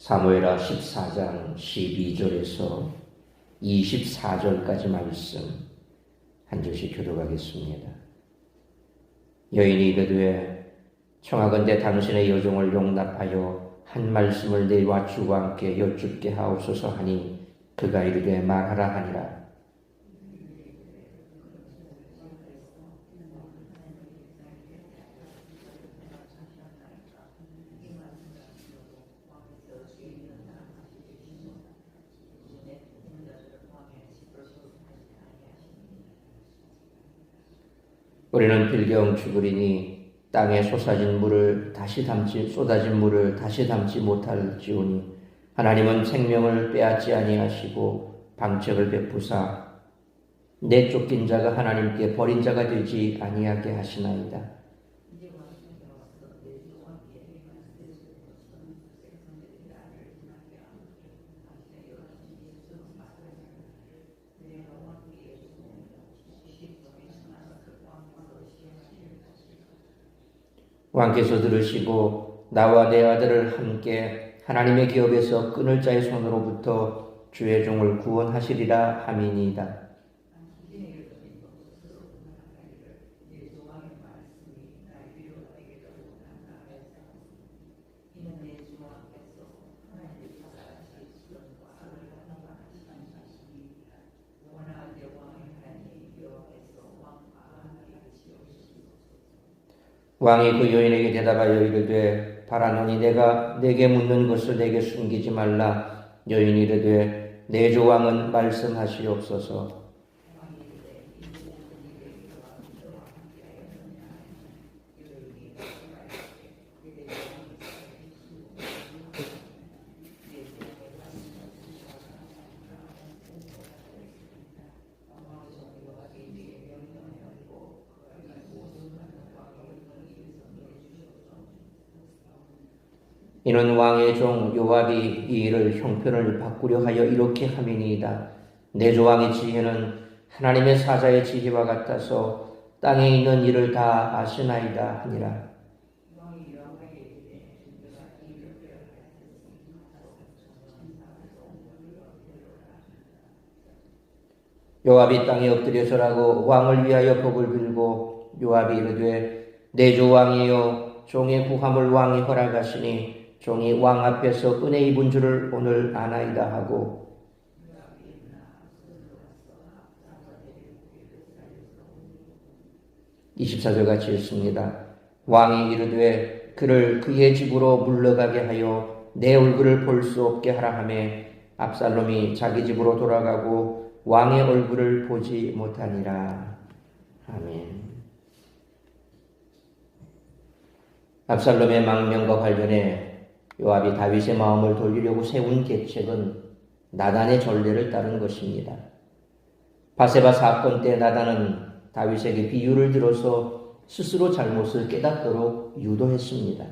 사무엘하 14장 12절에서 24절까지 말씀 한 절씩 교독하겠습니다. 여인이 이르되 청하건대 당신의 여종을 용납하여 한 말씀을 내와 주와 함께 여쭙게 하옵소서 하니 그가 이르되 말하라 하니라. 우리는 필경 죽으리니 땅에 쏟아진 물을 다시 담지 못할지오니 하나님은 생명을 빼앗지 아니하시고 방책을 베푸사 내쫓긴 자가 하나님께 버린 자가 되지 아니하게 하시나이다. 왕께서 들으시고 나와 내 아들을 함께 하나님의 기업에서 끊을 자의 손으로부터 주의 종을 구원하시리라 함이니이다. 왕이 그 여인에게 대답하여 이르되 바라노니 내가 내게 묻는 것을 내게 숨기지 말라. 여인이 이르되 내 주 왕은 말씀하시옵소서. 이는 왕의 종 요압이 이 일을 형편을 바꾸려 하여 이렇게 함이니이다. 내 주 왕의 지혜는 하나님의 사자의 지혜와 같아서 땅에 있는 일을 다 아시나이다 하니라. 요압이 땅에 엎드려 절하고 왕을 위하여 복을 빌고 요압이 이르되 내 주 왕이여 종의 구함을 왕이 허락하시니 종이 왕 앞에서 은혜 입은 줄을 오늘 아나이다 하고 (24절) 같이 읽습니다. 왕이 이르되 그를 그의 집으로 물러가게 하여 내 얼굴을 볼 수 없게 하라 하매 압살롬이 자기 집으로 돌아가고 왕의 얼굴을 보지 못하니라. 아멘. 압살롬의 망명과 관련해 요압이 다윗의 마음을 돌리려고 세운 계책은 나단의 전례를 따른 것입니다. 바세바 사건 때 나단은 다윗에게 비유를 들어서 스스로 잘못을 깨닫도록 유도했습니다.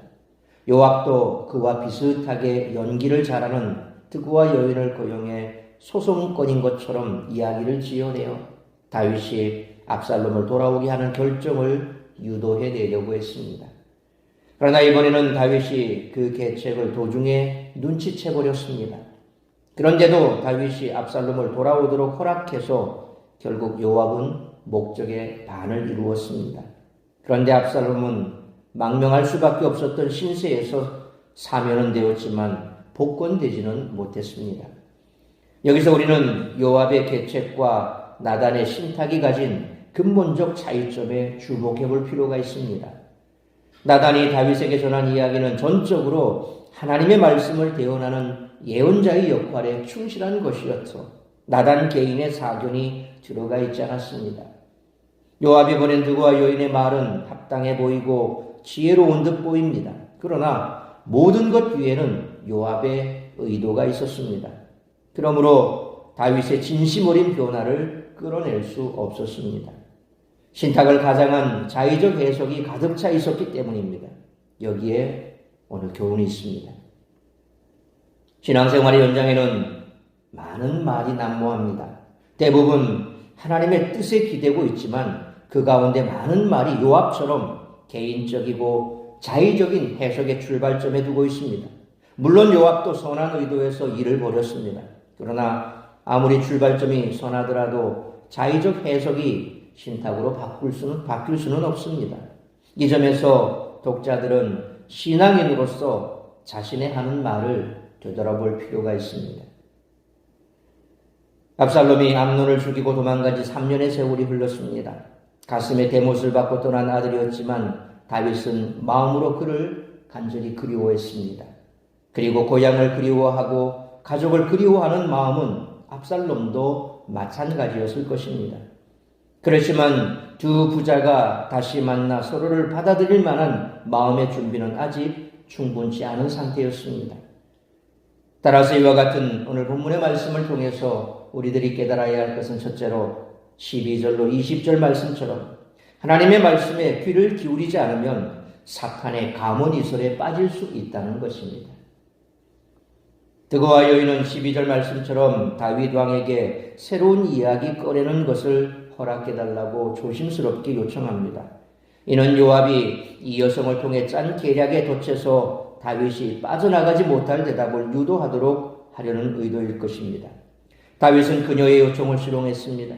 요압도 그와 비슷하게 연기를 잘하는 드고와 여인을 고용해 소송권인 것처럼 이야기를 지어내어 다윗이 압살롬을 돌아오게 하는 결정을 유도해내려고 했습니다. 그러나 이번에는 다윗이 그 계책을 도중에 눈치채버렸습니다. 그런데도 다윗이 압살롬을 돌아오도록 허락해서 결국 요압은 목적의 반을 이루었습니다. 그런데 압살롬은 망명할 수밖에 없었던 신세에서 사면은 되었지만 복권되지는 못했습니다. 여기서 우리는 요압의 계책과 나단의 신탁이 가진 근본적 차이점에 주목해 볼 필요가 있습니다. 나단이 다윗에게 전한 이야기는 전적으로 하나님의 말씀을 대언하는 예언자의 역할에 충실한 것이었어 나단 개인의 사견이 들어가 있지 않았습니다. 요압이 보낸 드고와 여인의 말은 합당해 보이고 지혜로운 듯 보입니다. 그러나 모든 것 위에는 요압의 의도가 있었습니다. 그러므로 다윗의 진심 어린 변화를 끌어낼 수 없었습니다. 신탁을 가장한 자의적 해석이 가득 차 있었기 때문입니다. 여기에 오늘 교훈이 있습니다. 신앙생활의 연장에는 많은 말이 난무합니다. 대부분 하나님의 뜻에 기대고 있지만 그 가운데 많은 말이 요압처럼 개인적이고 자의적인 해석의 출발점에 두고 있습니다. 물론 요압도 선한 의도에서 일을 벌였습니다. 그러나 아무리 출발점이 선하더라도 자의적 해석이 신탁으로 바뀔 수는 없습니다. 이 점에서 독자들은 신앙인으로서 자신의 하는 말을 되돌아볼 필요가 있습니다. 압살롬이 암논을 죽이고 도망간 지 3년의 세월이 흘렀습니다. 가슴에 대못을 받고 떠난 아들이었지만 다윗은 마음으로 그를 간절히 그리워했습니다. 그리고 고향을 그리워하고 가족을 그리워하는 마음은 압살롬도 마찬가지였을 것입니다. 그렇지만 두 부자가 다시 만나 서로를 받아들일 만한 마음의 준비는 아직 충분치 않은 상태였습니다. 따라서 이와 같은 오늘 본문의 말씀을 통해서 우리들이 깨달아야 할 것은 첫째로 12절로 20절 말씀처럼 하나님의 말씀에 귀를 기울이지 않으면 사탄의 가문이설에 빠질 수 있다는 것입니다. 드고와 여인은 12절 말씀처럼 다윗 왕에게 새로운 이야기 꺼내는 것을 허락해달라고 조심스럽게 요청합니다. 이는 요압이 이 여성을 통해 짠 계략에 덧쳐서 다윗이 빠져나가지 못할 대답을 유도하도록 하려는 의도일 것입니다. 다윗은 그녀의 요청을 수용했습니다.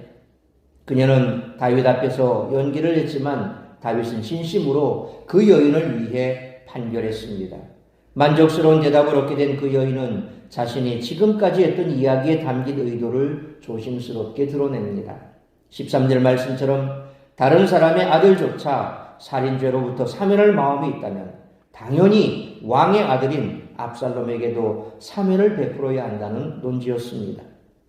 그녀는 다윗 앞에서 연기를 했지만 다윗은 진심으로 그 여인을 위해 판결했습니다. 만족스러운 대답을 얻게 된 그 여인은 자신이 지금까지 했던 이야기에 담긴 의도를 조심스럽게 드러냅니다. 13절 말씀처럼 다른 사람의 아들조차 살인죄로부터 사면할 마음이 있다면 당연히 왕의 아들인 압살롬에게도 사면을 베풀어야 한다는 논지였습니다.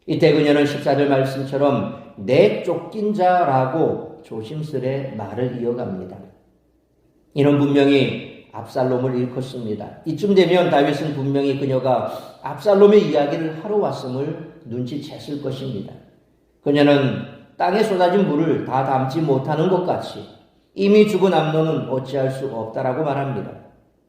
이때 그녀는 14절 말씀처럼 내 쫓긴 자라고 조심스레 말을 이어갑니다. 이는 분명히 압살롬을 일컫습니다. 이쯤 되면 다윗은 분명히 그녀가 압살롬의 이야기를 하러 왔음을 눈치챘을 것입니다. 그녀는 땅에 쏟아진 물을 다 담지 못하는 것 같이 이미 죽은 암논은 어찌할 수 없다라고 말합니다.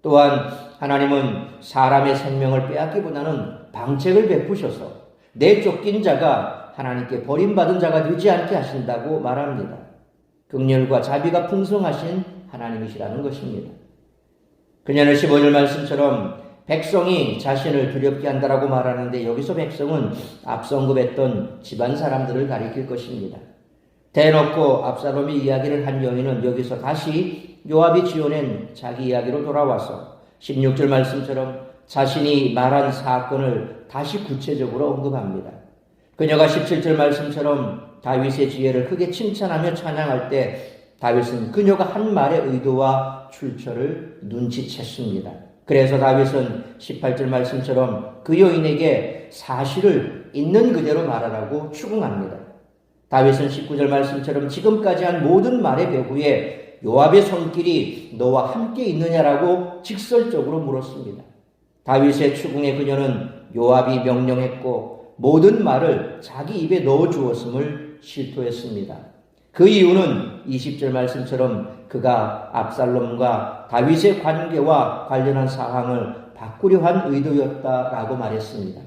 또한 하나님은 사람의 생명을 빼앗기보다는 방책을 베푸셔서 내 쫓긴 자가 하나님께 버림받은 자가 되지 않게 하신다고 말합니다. 긍휼과 자비가 풍성하신 하나님이시라는 것입니다. 그녀는 15절 말씀처럼 백성이 자신을 두렵게 한다라고 말하는데 여기서 백성은 앞서 언급했던 집안 사람들을 가리킬 것입니다. 대놓고 압살롬의 이야기를 한 여인은 여기서 다시 요압이 지어낸 자기 이야기로 돌아와서 16절 말씀처럼 자신이 말한 사건을 다시 구체적으로 언급합니다. 그녀가 17절 말씀처럼 다윗의 지혜를 크게 칭찬하며 찬양할 때 다윗은 그녀가 한 말의 의도와 출처를 눈치챘습니다. 그래서 다윗은 18절 말씀처럼 그 여인에게 사실을 있는 그대로 말하라고 추궁합니다. 다윗은 19절 말씀처럼 지금까지 한 모든 말의 배후에 요압의 손길이 너와 함께 있느냐라고 직설적으로 물었습니다. 다윗의 추궁에 그녀는 요압이 명령했고 모든 말을 자기 입에 넣어 주었음을 실토했습니다. 그 이유는 20절 말씀처럼 그가 압살롬과 다윗의 관계와 관련한 사항을 바꾸려 한 의도였다라고 말했습니다.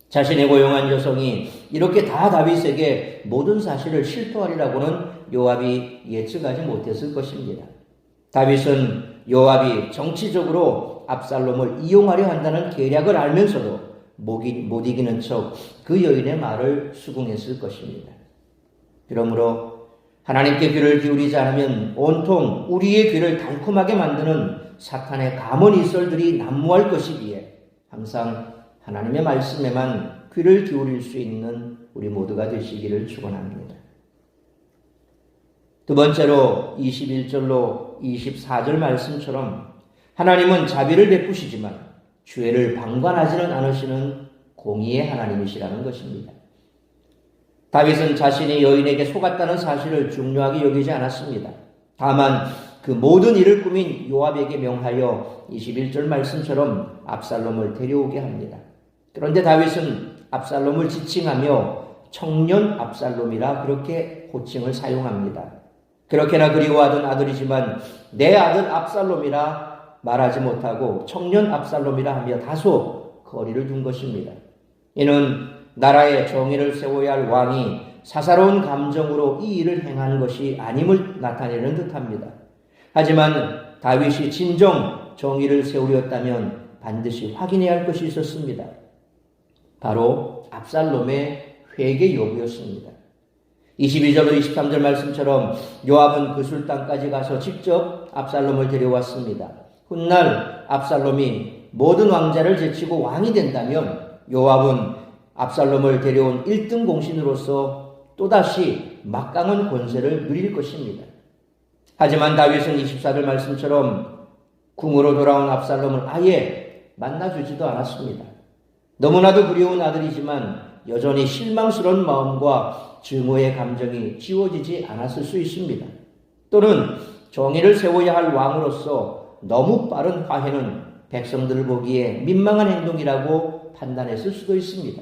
자신의 고용한 여성이 이렇게 다 다윗에게 모든 사실을 실토하리라고는 요압이 예측하지 못했을 것입니다. 다윗은 요압이 정치적으로 압살롬을 이용하려 한다는 계략을 알면서도 못 이기는 척 그 여인의 말을 수긍했을 것입니다. 그러므로 하나님께 귀를 귀우리지 않으면 온통 우리의 귀를 달콤하게 만드는 사탄의 가문이설들이 난무할 것이기에 항상 하나님의 말씀에만 귀를 기울일 수 있는 우리 모두가 되시기를 축원합니다. 두 번째로 21절로 24절 말씀처럼 하나님은 자비를 베푸시지만 죄를 방관하지는 않으시는 공의의 하나님이시라는 것입니다. 다윗은 자신이 여인에게 속았다는 사실을 중요하게 여기지 않았습니다. 다만 그 모든 일을 꾸민 요압에게 명하여 21절 말씀처럼 압살롬을 데려오게 합니다. 그런데 다윗은 압살롬을 지칭하며 청년 압살롬이라 그렇게 호칭을 사용합니다. 그렇게나 그리워하던 아들이지만 내 아들 압살롬이라 말하지 못하고 청년 압살롬이라 하며 다소 거리를 둔 것입니다. 이는 나라의 정의를 세워야 할 왕이 사사로운 감정으로 이 일을 행한 것이 아님을 나타내는 듯합니다. 하지만 다윗이 진정 정의를 세우렸다면 반드시 확인해야 할 것이 있었습니다. 바로 absalom의 회개 여부였습니다. 22절로 23절 말씀처럼 요압은 그술 땅까지 가서 직접 압살롬을 데려왔습니다. 훗날 압살롬이 모든 왕자를 제치고 왕이 된다면 요압은 압살롬을 데려온 1등 공신으로서 또다시 막강한 권세를 누릴 것입니다. 하지만 다윗은 24절 말씀처럼 궁으로 돌아온 압살롬을 아예 만나주지도 않았습니다. 너무나도 그리운 아들이지만 여전히 실망스러운 마음과 증오의 감정이 지워지지 않았을 수 있습니다. 또는 정의를 세워야 할 왕으로서 너무 빠른 화해는 백성들을 보기에 민망한 행동이라고 판단했을 수도 있습니다.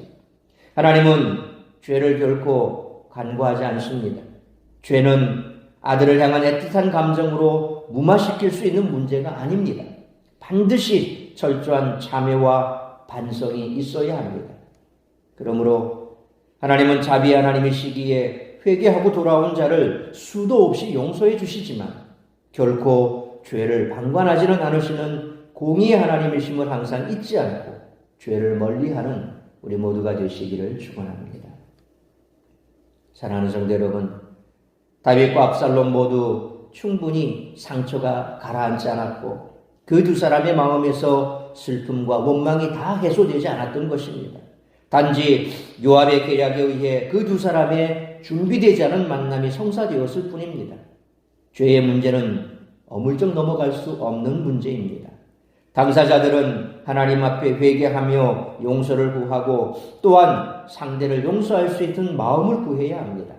하나님은 죄를 결코 간과하지 않습니다. 죄는 아들을 향한 애틋한 감정으로 무마시킬 수 있는 문제가 아닙니다. 반드시 철저한 참회와 반성이 있어야 합니다. 그러므로 하나님은 자비의 하나님이시기에 회개하고 돌아온 자를 수도 없이 용서해 주시지만 결코 죄를 방관하지는 않으시는 공의의 하나님이심을 항상 잊지 않고 죄를 멀리하는 우리 모두가 되시기를 축원합니다. 사랑하는 성도 여러분, 다윗과 압살롬 모두 충분히 상처가 가라앉지 않았고 그 두 사람의 마음에서 슬픔과 원망이 다 해소되지 않았던 것입니다. 단지 요압의 계략에 의해 그 두 사람의 준비되지 않은 만남이 성사되었을 뿐입니다. 죄의 문제는 어물쩍 넘어갈 수 없는 문제입니다. 당사자들은 하나님 앞에 회개하며 용서를 구하고 또한 상대를 용서할 수 있는 마음을 구해야 합니다.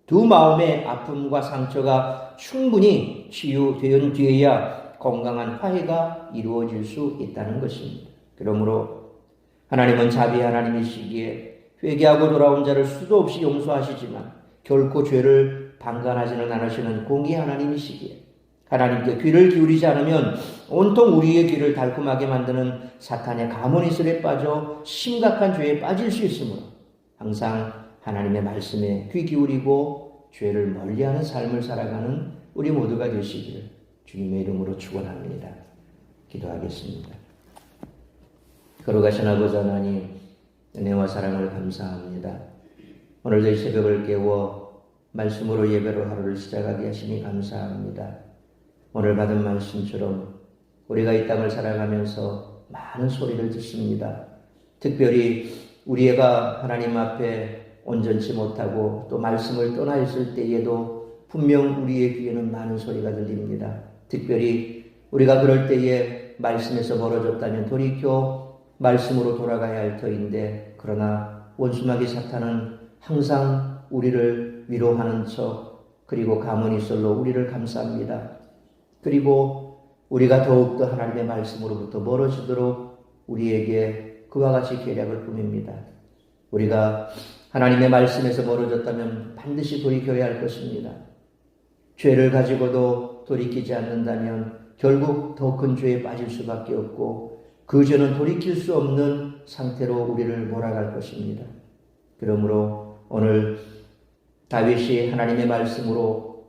두 마음의 아픔과 상처가 충분히 치유된 뒤에야 건강한 화해가 이루어질 수 있다는 것입니다. 그러므로 하나님은 자비의 하나님이시기에 회개하고 돌아온 자를 수도 없이 용서하시지만 결코 죄를 방관하지는 않으시는 공의의 하나님이시기에 하나님께 귀를 기울이지 않으면 온통 우리의 귀를 달콤하게 만드는 사탄의 가모니슬에 빠져 심각한 죄에 빠질 수 있으므로 항상 하나님의 말씀에 귀 기울이고 죄를 멀리하는 삶을 살아가는 우리 모두가 되시기를 주님의 이름으로 축원합니다. 기도하겠습니다. 거룩하신 아버지 하나님, 은혜와 사랑을 감사합니다. 오늘도 이 새벽을 깨워 말씀으로 예배로 하루를 시작하게 하시니 감사합니다. 오늘 받은 말씀처럼 우리가 이 땅을 살아가면서 많은 소리를 듣습니다. 특별히 우리가 하나님 앞에 온전치 못하고 또 말씀을 떠나 있을 때에도 분명 우리의 귀에는 많은 소리가 들립니다. 특별히 우리가 그럴 때에 말씀에서 멀어졌다면 돌이켜 말씀으로 돌아가야 할 터인데 그러나 원수마귀 사탄은 항상 우리를 위로하는 척 그리고 가문이설로 우리를 감쌉니다. 그리고 우리가 더욱더 하나님의 말씀으로부터 멀어지도록 우리에게 그와 같이 계략을 꾸밉니다. 우리가 하나님의 말씀에서 멀어졌다면 반드시 돌이켜야 할 것입니다. 죄를 가지고도 돌이키지 않는다면 결국 더 큰 죄에 빠질 수밖에 없고 그 죄는 돌이킬 수 없는 상태로 우리를 몰아갈 것입니다. 그러므로 오늘 다윗이 하나님의 말씀으로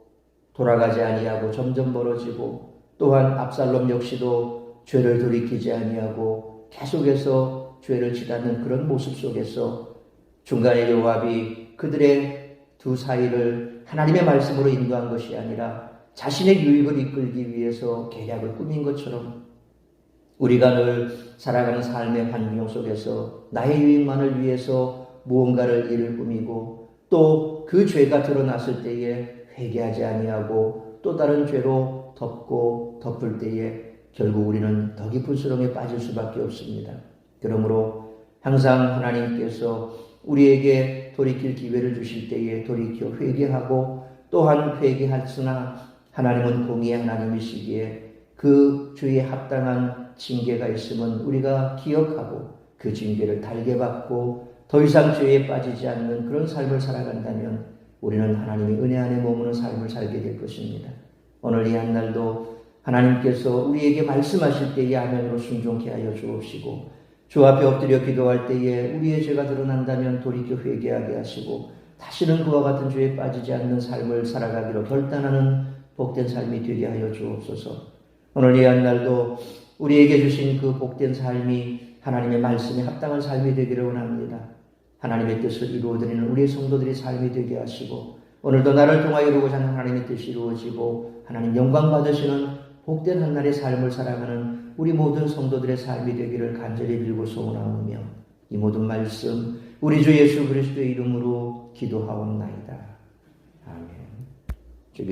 돌아가지 아니하고 점점 멀어지고 또한 압살롬 역시도 죄를 돌이키지 아니하고 계속해서 죄를 치닫는 그런 모습 속에서 중간에 요압이 그들의 두 사이를 하나님의 말씀으로 인도한 것이 아니라 자신의 유익을 이끌기 위해서 계략을 꾸민 것처럼 우리가 늘 살아가는 삶의 환경 속에서 나의 유익만을 위해서 무언가를 일을 꾸미고 또 그 죄가 드러났을 때에 회개하지 아니하고 또 다른 죄로 덮고 덮을 때에 결국 우리는 더 깊은 수렁에 빠질 수밖에 없습니다. 그러므로 항상 하나님께서 우리에게 돌이킬 기회를 주실 때에 돌이켜 회개하고 또한 회개하으나 하나님은 공의의 하나님이시기에 그 죄에 합당한 징계가 있으면 우리가 기억하고 그 징계를 달게 받고 더 이상 죄에 빠지지 않는 그런 삶을 살아간다면 우리는 하나님의 은혜 안에 머무는 삶을 살게 될 것입니다. 오늘 이 한날도 하나님께서 우리에게 말씀하실 때에 아멘으로 순종케 하여 주옵시고 주 앞에 엎드려 기도할 때에 우리의 죄가 드러난다면 돌이켜 회개하게 하시고 다시는 그와 같은 죄에 빠지지 않는 삶을 살아가기로 결단하는 복된 삶이 되게 하여 주옵소서. 오늘 이 한날도 우리에게 주신 그 복된 삶이 하나님의 말씀에 합당한 삶이 되기를 원합니다. 하나님의 뜻을 이루어드리는 우리의 성도들의 삶이 되게 하시고 오늘도 나를 통하여 이루고자 하는 하나님의 뜻이 이루어지고 하나님 영광 받으시는 복된 한날의 삶을 살아가는 우리 모든 성도들의 삶이 되기를 간절히 빌고 소원하오며 이 모든 말씀 우리 주 예수 그리스도의 이름으로 기도하옵나이다. 아멘.